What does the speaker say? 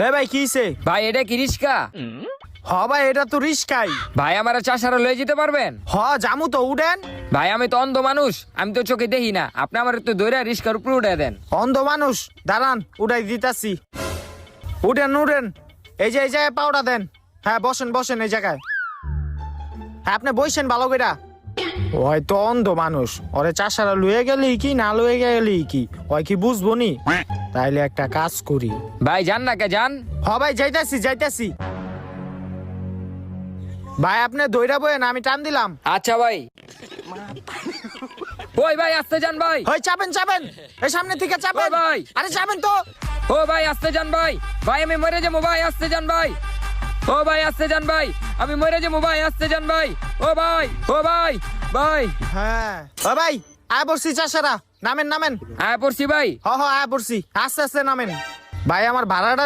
হে ভাই কিছে? ভাই এটা কি রিস্কা? হ ভাই এটা তো রিস্কাই। ভাই আমার চাষারা লয়ে যেতে পারবেন? হ জামু তো, উঠেন। ভাই আমি তো অন্ধ মানুষ, আমি তো চোখে দেখি না, আপনি আমার তো দৈরা রিস্কার উপরে উঠে দেন। অন্ধ মানুষ, দাঁড়ান উঠাই দিতাছি। উঠেন উঠেন, এই জায়গায় পাউডা দেন। হ্যাঁ বসেন বসেন এই জায়গায়। হ্যাঁ আপনি বসেন ভালো কইরা। ওই তো অন্ধ মানুষ, ওরে চাষারা লুয়ে গেলি কি না লুয়ে গেলি কি, ওই কি বুঝবো নি? তাইলে একটা কাজ করি। ভাই যান না কে যান। হ ভাই যাইতাছি যাইতাছি। ভাই আপনি দইরা বয়েন, আমি টান দিলাম। আচ্ছা ভাই। ওই ভাই আসতে যান ভাই। হয় চাপেন চাপেন, এই সামনে থেকে চাপেন ওই ভাই। আরে চাপেন তো। ও ভাই আসতে যান ভাই, ভাই আমি মরে যাবো ভাই, আসতে যান ভাই। ও ভাই আসতে যান ভাই, আমি মরে যাবো ভাই, আসতে যান ভাই। ও ভাই, ও ভাই, ভাই। হ্যাঁ ও ভাই আয় পড়ছি চাষারা, নামেন নামেন। আয় পড়ছি ভাই। হ হ আয় পড়ছি, আস্তে আস্তে নামেন। ভাই আমার ভাড়াটা